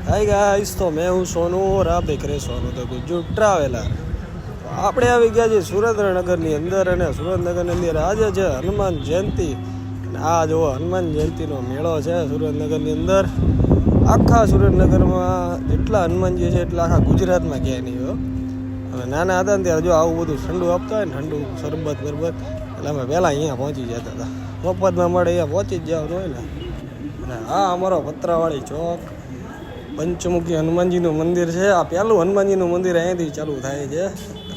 Hi guys, तो मैं हूँ सोनू और आप देख रहे सोनू द गुज्जू ट्रावेलर। આપણે આવી ગયા છીએ સુરેન્દ્રનગરની અંદર અને સુરેન્દ્રનગરની અંદર આજે છે હનુમાન જયંતિ અને આ જો હનુમાન જયંતિનો મેળો છે સુરેન્દ્રનગરની અંદર। આખા સુરેન્દ્રનગરમાં જેટલા હનુમાનજી છે એટલા આખા ગુજરાતમાં ક્યાંય નહીં હોય। હવે નાના હતા ને ત્યારે જો આવું બધું ઠંડુ આપતા હોય ને, ઠંડુ શરબત બરબત, એટલે અમે પહેલાં અહીંયા પહોંચી જતા હતા। મફતમાં મળે અહીંયા પહોંચી જ જવાનું હોય ને। અને આ અમારો પતરાવાળી ચોક પંચમુખી હનુમાનજીનું મંદિર છે। આ પહેલું હનુમાનજીનું મંદિર અહીંયાથી ચાલુ થાય છે।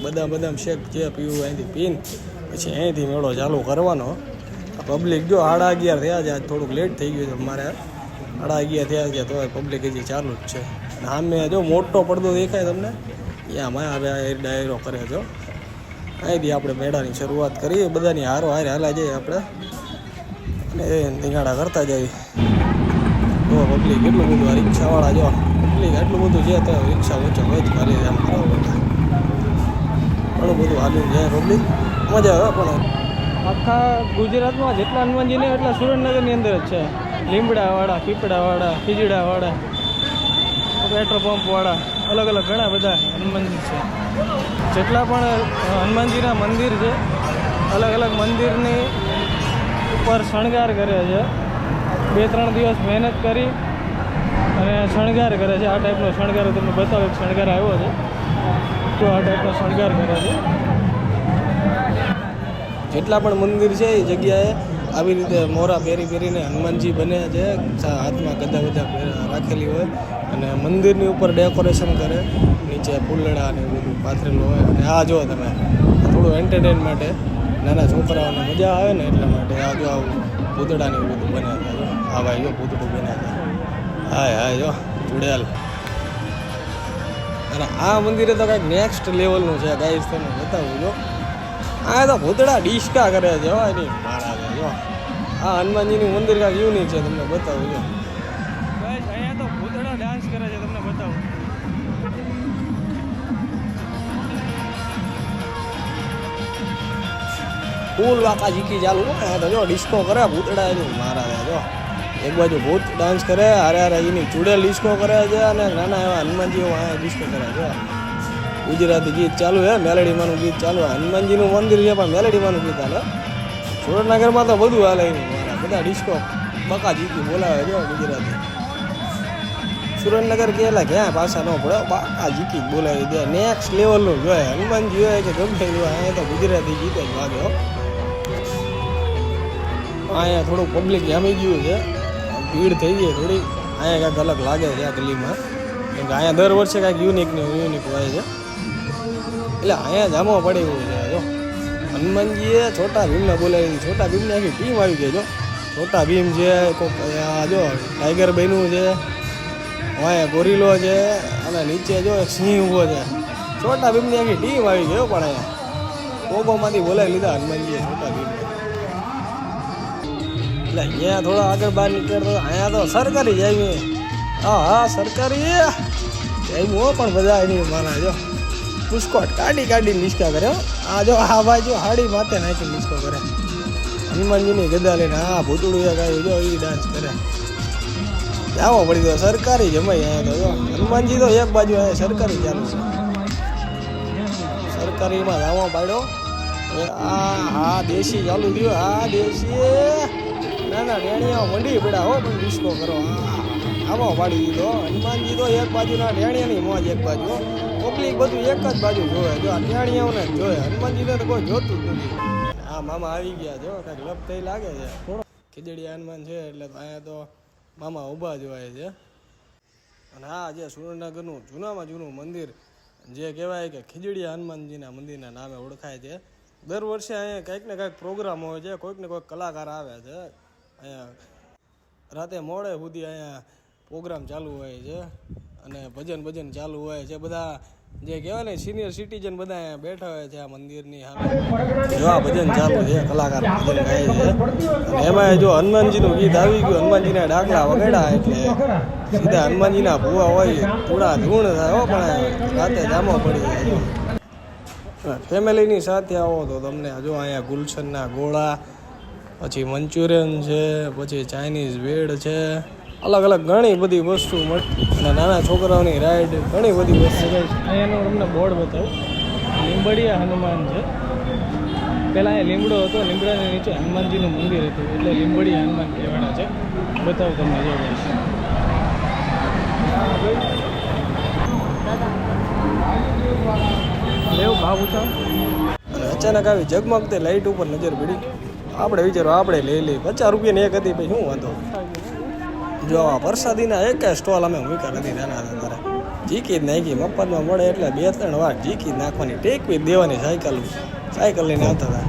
બદામ શેક જે પીવું અહીંથી પીને પછી અહીંથી મેળો ચાલુ કરવાનો। પબ્લિક જો 11:30 થયા છે, આજ થોડુંક લેટ થઈ ગયું છે અમારે। 11:30 થયા છે તો પબ્લિક હજી ચાલુ જ છે। અને સામે જો મોટો પડદો દેખાય તમને, ત્યાં માયા ડાયરો કરે છો। અહીંથી આપણે મેળાની શરૂઆત કરીએ, બધાની હારો હાલા જઈએ આપણે અને નિગાડા કરતા જઈએ। જો પબ્લિક એટલું બધું, રિક્ષાવાળા જો પબ્લિક એટલું બધું છે તો રિક્ષા વચ્ચે હોય જ ખાલી આમ કરવા બેઠા, ઘણું બધું હાલ્યું જાય પબ્લિક, મજા આવે। પણ આખા ગુજરાતમાં જેટલા હનુમાનજીને એટલા સુરેન્દ્રનગરની અંદર જ છે। લીમડાવાળા, પીપળાવાળા, ખીજડાવાળા, પેટ્રોલ પંપવાળા, અલગ અલગ ઘણા બધા હનુમાનજી છે। જેટલા પણ હનુમાનજીના મંદિર છે, અલગ અલગ મંદિરની ઉપર શણગાર કરે છે। 2-3 દિવસ મહેનત કરી અને શણગાર કરે છે। આ ટાઈપનો શણગાર તમને બતાવો, એક શણગાર આવ્યો છે તો આ ટાઈપનો શણગાર કરે છે। જેટલા પણ મંદિર છે એ જગ્યાએ આવી રીતે મોરા પહેરીને હનુમાનજી બને છે, હાથમાં ગદા રાખેલી હોય અને મંદિરની ઉપર ડેકોરેશન કરે, નીચે ફૂલડા ને બધું પાથરેલું હોય। અને આ જો તમે થોડું એન્ટરટેન માટે, નાના છોકરાઓને મજા આવે ને એટલા માટે આ જો આવું પૂતળાને એવું બધું બન્યા હતા। જો હા ભાઈ, જો પૂતળું બન્યા હતા, હાય જો ચૂડેલ। અને આ મંદિરે તો કંઈક નેક્સ્ટ લેવલનું છે ગાઈસ, તમને બતાવું જો। આ તો ભૂતળા ડિસ્કા કરે છે હો એની મહારાજે જો। આ હનુમાનજીનું મંદિર કાંઈક યુનિક છે, તમને બતાવું જો ગાઈસ। અહીંયા તો ભૂતળા ડાન્સ કરે છે, તમને બતાવું। ફૂલ વાકા ઝીકી ચાલુ હોય તો જો ડિસ્કો કરે ભૂતળા એની મહારાજે જો। એક બાજુ ભૂત ડાન્સ કરે, હારે એની ચૂડેલ ડિસ્કો કરે છે અને નાના એવા હનુમાનજીઓ અહીંયા ડિસ્કો કરે છે। ગુજરાતી ગીત ચાલુ છે, મેલેડીમાંનું ગીત ચાલુ। હનુમાનજીનું મંદિર છે પણ મેલેડીમાંનું ગીત હાલે। સુરેન્દ્રનગરમાં તો બધું હાલે એનું મારા, બધા ડિસ્કો બકા જીકી બોલાવે જો ગુજરાતી। સુરેન્દ્રનગર ગયેલા ક્યાં પાછા ન પડે, બાકા જીકી જ બોલાવી દે, નેક્સ્ટ લેવલનું જોઈએ। હનુમાનજી હોય કે ગમે હોય, અહીંયા તો ગુજરાતી ગીત જ વાગે હો। અહીંયા થોડુંક પબ્લિક જામી ગયું છે, ભીડ થઈ ગઈ થોડી। અહીંયા કાંઈક અલગ લાગે છે આ ગલીમાં, કેમ કે અહીંયા દર વર્ષે કાંઈક યુનિક હોય છે, એટલે અહીંયા જામવા પડે એવું છે જો। હનુમાનજીએ છોટા ભીમને બોલાવી, છોટા ભીમની આખી ટીમ આવી ગઈ જો। છોટા ભીમ છે, જો ટાઈગર બન્યું છે, અહીંયા ગોરીલો છે અને નીચે જો એક સિંહ ઊભો છે। છોટા ભીમની આખી ટીમ આવી ગઈ પણ અહીંયા કોકોમાંથી બોલાવી લીધા હનુમાનજીએ છોટા ભીમને। એટલે અહીંયા થોડા આગળ બહાર નીકળતો અહીંયા તો સરકારી જાય, હા સરકારી જાય હો, પણ બધા એની માના જો પુષ્કોટ કાઢી નિષ્કા કરે। આ જો આ ભાઈ જો હાડી માથે નાખી નિષ્કો કરે, હનુમાનજીની ગદા લઈને હા ભૂતળું એક આવ્યું જો એ ડાન્સ કરે। જાવો પડી ગયો સરકારી જમાઈ અહીંયા તો જો। હનુમાનજી તો એક બાજુ અહીંયા સરકારી ચાલુ છે, સરકારીમાં જાવો પાડ્યો। હવે આ દેશી ચાલુ થયો, આ દેશી નાના ડેણીયા મંડી પડ્યા હો, પણ ડિસ્કો કરો આવો પાડી દીધો। હનુમાનજી તો એક બાજુના ડેણીયાની મોજ એક બાજુ, પબ્લિક બધું એક જ બાજુ જોવે જો, આ ડેણીયાઓને જ જોવે, હનુમાનજીને તો કોઈ જોતું જ નથી। આ મામા આવી ગયા જો, કાંઈક લપ થઈ લાગે છે, ખીજડી હનુમાન છે એટલે અહીંયા તો મામા ઊભા જ હોય છે। અને આ જે સુરેન્દ્રનગરનું જૂનામાં જૂનું મંદિર જે કહેવાય કે ખીજડીયા હનુમાનજીના મંદિરના નામે ઓળખાય છે। દર વર્ષે અહીંયા કંઈક ને કંઈક પ્રોગ્રામ હોય છે, કોઈક ને કોઈક કલાકાર આવે છે અહીંયા, રાતે મોડે સુધી અહીંયા પ્રોગ્રામ ચાલુ હોય છે અને ભજન ચાલુ હોય છે। બધા જે કહેવાય ને સિનિયર સિટીઝન બધા અહીંયા બેઠા હોય છે આ મંદિરની સામે, જો આ ભજન ચાલુ છે, કલાકાર ભજન ગાય છે। અને એમાં જો હનુમાનજીનું ગીત આવી ગયું, હનુમાનજીના ડાકલા વગાડ્યા એટલે સીધા હનુમાનજીના ભૂવા હોય થોડા ધૂણ થાય હો, પણ રાતે જામો પડી જાય। ફેમિલીની સાથે આવો તો તમને જો અહીંયા ગુલશનના ગોળા, પછી મંચુરિયન છે, પછી ચાઇનીઝ ભેળ છે, અલગ અલગ ઘણી બધી વસ્તુ મળે અને નાના છોકરાઓની રાઈડ ઘણી બધી વસ્તુ છે. અહીંયાનું તમને બોર્ડ બતાવું. લીંબડિયા હનુમાન છે. પહેલાં અહીંયા લીમડો હતો, લીમડાની નીચે હનુમાનજીનું મંદિર હતું એટલે લીંબડિયા હનુમાન કહેવાના છે. બતાવું તમને જો લેવું ભાવ પૂછો. અને અચાનક આવી ઝગમગતી લાઇટ ઉપર નજર પડી. આપણે વિચારો આપણે લઈ લઈએ. 50 રૂપિયાની એક હતી, ભાઈ શું વાંધો. જો આ પ્રસાદીના એક સ્ટોલ અમે મૂક્યા નથી નાના હતા ત્યારે. જીકી જ નાખી, મફતમાં મળે એટલે 2-3 વાર જીકી જ નાખવાની, ટેકવી જ દેવાની. સાયકલ લઈને આવતા હતા.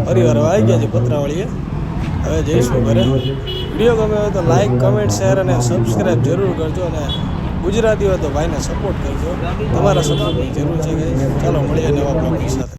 પરિવાર આવી ગયા છે પતરાવાળીએ. હવે જઈશું ઘરે. વિડીયો ગમે હોય તો લાઈક, કમેન્ટ, શેર અને સબસ્ક્રાઈબ જરૂર કરજો. અને ગુજરાતી હોય તો ભાઈને સપોર્ટ કરજો. તમારા સપોર્ટની જરૂર છે. ચાલો મળીએ નવા બ્લોગની સાથે.